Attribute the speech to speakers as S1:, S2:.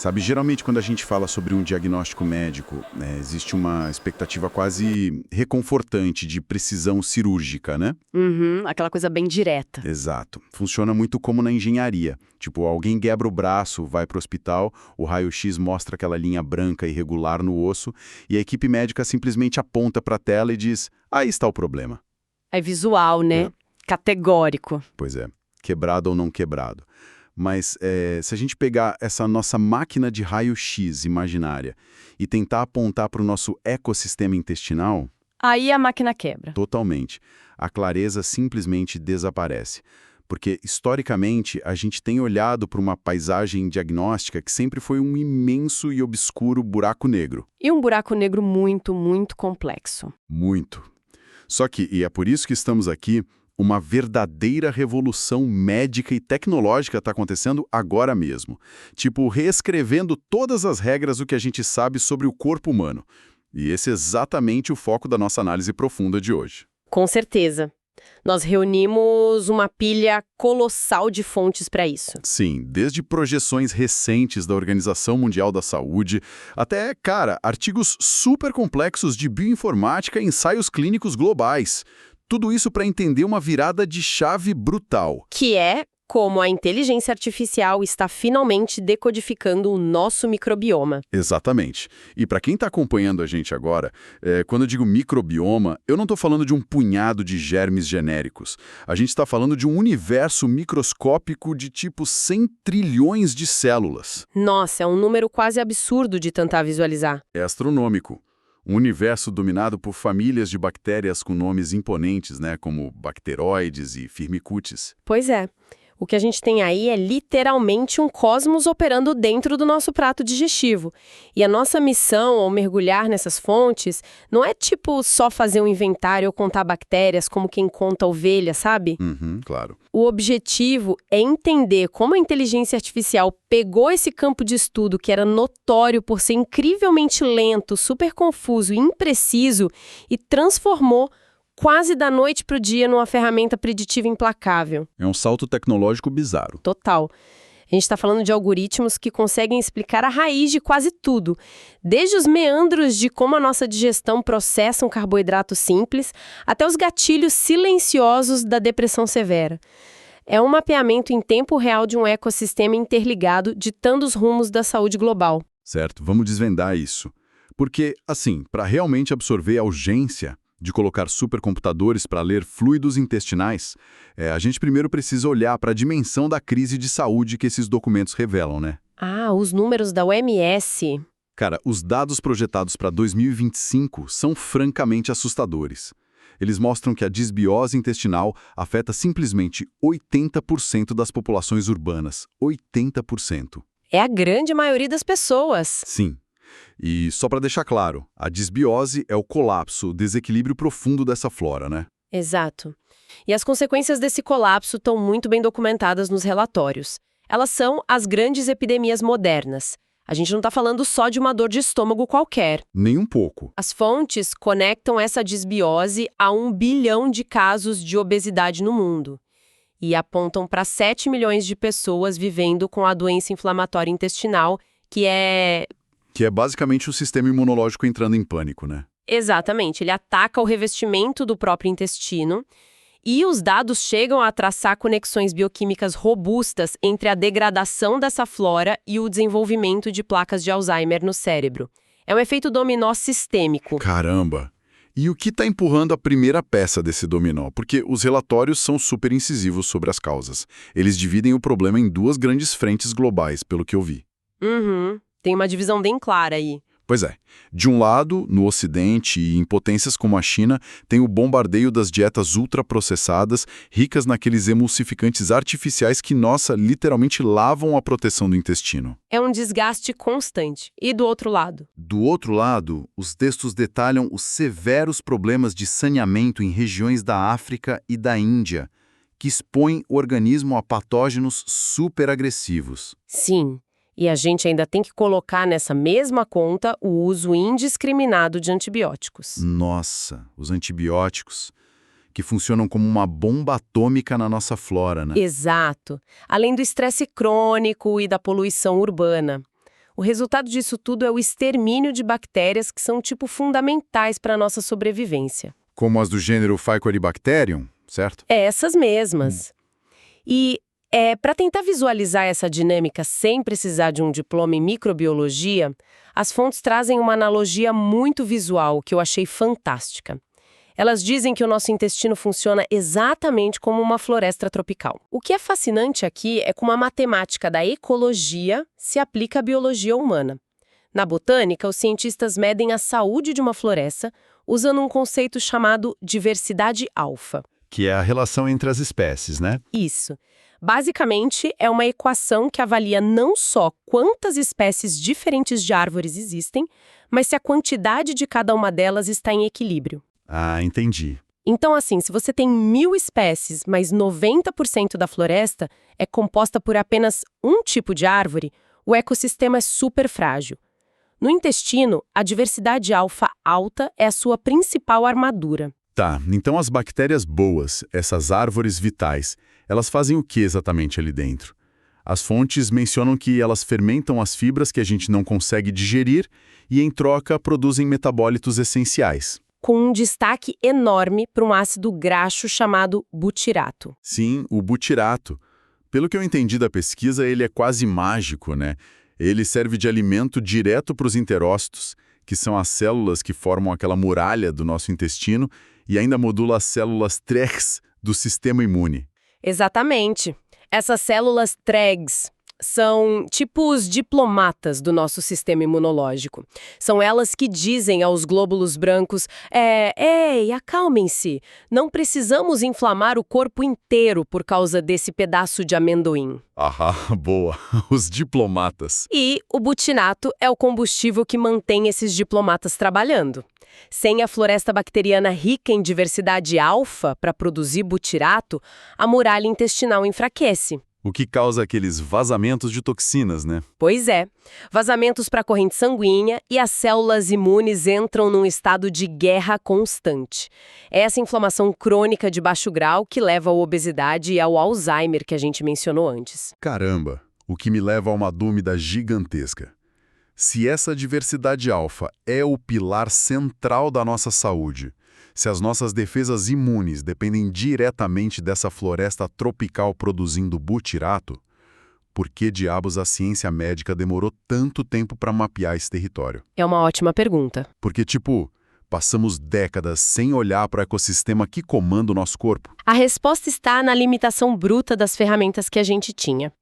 S1: Sabe, geralmente quando a gente fala sobre um diagnóstico médico, existe uma expectativa quase reconfortante de precisão cirúrgica, né?
S2: Uhum, aquela coisa bem direta.
S1: Exato. Funciona muito como na engenharia. Tipo, alguém quebra o braço, vai para o hospital, o raio-x mostra aquela linha branca irregular no osso e a equipe médica simplesmente aponta para a tela e diz: aí está o problema.
S2: É visual, né?
S1: É.
S2: Categórico.
S1: Pois é, quebrado ou não quebrado. Mas se a gente pegar essa nossa máquina de raio-x imaginária e tentar apontar para o nosso ecossistema intestinal,
S2: Aí a máquina quebra.
S1: totalmente, a clareza simplesmente desaparece. Porque, historicamente, a gente tem olhado para uma paisagem diagnóstica que sempre foi um imenso e obscuro buraco negro.
S2: E um buraco negro muito, muito complexo.
S1: Muito. Só que, e é por isso que estamos aqui, uma verdadeira revolução médica e tecnológica está acontecendo agora mesmo. Tipo, reescrevendo todas as regras do que a gente sabe sobre o corpo humano. E esse é exatamente o foco da nossa análise profunda de hoje.
S2: Com certeza. Nós reunimos uma pilha colossal de fontes para isso.
S1: Sim, desde projeções recentes da Organização Mundial da Saúde, até, cara, artigos super complexos de bioinformática e ensaios clínicos globais. Tudo isso para entender uma virada de chave brutal.
S2: Que é como a inteligência artificial está finalmente decodificando o nosso microbioma.
S1: Exatamente. E para quem está acompanhando a gente agora, quando eu digo microbioma, eu não estou falando de um punhado de germes genéricos. A gente está falando de um universo microscópico de tipo 100 trilhões de células.
S2: Nossa, é um número quase absurdo de tentar visualizar.
S1: É astronômico. Um universo dominado por famílias de bactérias com nomes imponentes, né, como bacteroides e firmicutes.
S2: Pois é. O que a gente tem aí é literalmente um cosmos operando dentro do nosso prato digestivo. E a nossa missão ao mergulhar nessas fontes não é tipo só fazer um inventário ou contar bactérias como quem conta ovelha, sabe?
S1: Claro.
S2: O objetivo é entender como a inteligência artificial pegou esse campo de estudo que era notório por ser incrivelmente lento, super confuso e impreciso e transformou quase da noite para o dia numa ferramenta preditiva implacável.
S1: É um salto tecnológico bizarro.
S2: Total. A gente está falando de algoritmos que conseguem explicar a raiz de quase tudo, desde os meandros de como a nossa digestão processa um carboidrato simples, até os gatilhos silenciosos da depressão severa. É um mapeamento em tempo real de um ecossistema interligado, ditando os rumos da saúde global.
S1: Certo, vamos desvendar isso. Porque, assim, para realmente absorver a urgência de colocar supercomputadores para ler fluidos intestinais, a gente primeiro precisa olhar para a dimensão da crise de saúde que esses documentos revelam, né?
S2: Ah, os números da OMS.
S1: Cara, os dados projetados para 2025 são francamente assustadores. Eles mostram que a disbiose intestinal afeta simplesmente 80% das populações urbanas. 80%.
S2: É a grande maioria das pessoas.
S1: Sim. E só para deixar claro, a disbiose é o colapso, o desequilíbrio profundo dessa flora, né?
S2: Exato. E as consequências desse colapso estão muito bem documentadas nos relatórios. Elas são as grandes epidemias modernas. A gente não está falando só de uma dor de estômago qualquer.
S1: Nem um pouco.
S2: As fontes conectam essa disbiose a 1 bilhão de casos de obesidade no mundo. E apontam para 7 milhões de pessoas vivendo com a doença inflamatória intestinal, que é
S1: basicamente o sistema imunológico entrando em pânico, né?
S2: Exatamente, ele ataca o revestimento do próprio intestino e os dados chegam a traçar conexões bioquímicas robustas entre a degradação dessa flora e o desenvolvimento de placas de Alzheimer no cérebro. É um efeito dominó sistêmico.
S1: Caramba! E o que está empurrando a primeira peça desse dominó? Porque os relatórios são super incisivos sobre as causas. Eles dividem o problema em duas grandes frentes globais, pelo que eu vi.
S2: Tem uma divisão bem clara aí.
S1: Pois é. De um lado, no Ocidente e em potências como a China, tem o bombardeio das dietas ultraprocessadas, ricas naqueles emulsificantes artificiais que, nossa, literalmente lavam a proteção do intestino.
S2: É um desgaste constante. E do outro lado?
S1: Do outro lado, os textos detalham os severos problemas de saneamento em regiões da África e da Índia, que expõem o organismo a patógenos superagressivos.
S2: Sim. E a gente ainda tem que colocar nessa mesma conta o uso indiscriminado de antibióticos.
S1: Nossa, os antibióticos, que funcionam como uma bomba atômica na nossa flora, né?
S2: Exato. Além do estresse crônico e da poluição urbana. O resultado disso tudo é o extermínio de bactérias que são, fundamentais para a nossa sobrevivência.
S1: Como as do gênero Faecoribacterium, certo?
S2: É essas mesmas. E para tentar visualizar essa dinâmica sem precisar de um diploma em microbiologia, as fontes trazem uma analogia muito visual que eu achei fantástica. Elas dizem que o nosso intestino funciona exatamente como uma floresta tropical. O que é fascinante aqui é como a matemática da ecologia se aplica à biologia humana. Na botânica, os cientistas medem a saúde de uma floresta usando um conceito chamado diversidade alfa.
S1: Que é a relação entre as espécies, né?
S2: Isso. Basicamente, é uma equação que avalia não só quantas espécies diferentes de árvores existem, mas se a quantidade de cada uma delas está em equilíbrio.
S1: Ah, entendi.
S2: Então, assim, se você tem 1000 espécies, mas 90% da floresta é composta por apenas um tipo de árvore, o ecossistema é super frágil. No intestino, a diversidade alfa alta é a sua principal armadura.
S1: Tá, então as bactérias boas, essas árvores vitais, elas fazem o que exatamente ali dentro? As fontes mencionam que elas fermentam as fibras que a gente não consegue digerir e, em troca, produzem metabólitos essenciais.
S2: Com um destaque enorme para um ácido graxo chamado butirato.
S1: Sim, o butirato. Pelo que eu entendi da pesquisa, ele é quase mágico, né? Ele serve de alimento direto para os enterócitos, que são as células que formam aquela muralha do nosso intestino, e ainda modula as células TREGs do sistema imune.
S2: Exatamente. Essas células TREGs são tipo os diplomatas do nosso sistema imunológico. São elas que dizem aos glóbulos brancos, ei, acalmem-se, não precisamos inflamar o corpo inteiro por causa desse pedaço de amendoim.
S1: Ah, boa, os diplomatas.
S2: E o butinato é o combustível que mantém esses diplomatas trabalhando. Sem a floresta bacteriana rica em diversidade alfa para produzir butirato, a muralha intestinal enfraquece.
S1: O que causa aqueles vazamentos de toxinas, né?
S2: Pois é, vazamentos para a corrente sanguínea e as células imunes entram num estado de guerra constante. É essa inflamação crônica de baixo grau que leva à obesidade e ao Alzheimer que a gente mencionou antes.
S1: Caramba, o que me leva a uma dúvida gigantesca. Se essa diversidade alfa é o pilar central da nossa saúde, se as nossas defesas imunes dependem diretamente dessa floresta tropical produzindo butirato, por que diabos a ciência médica demorou tanto tempo para mapear esse território?
S2: É uma ótima pergunta.
S1: Porque, passamos décadas sem olhar para o ecossistema que comanda o nosso corpo.
S2: A resposta está na limitação bruta das ferramentas que a gente tinha.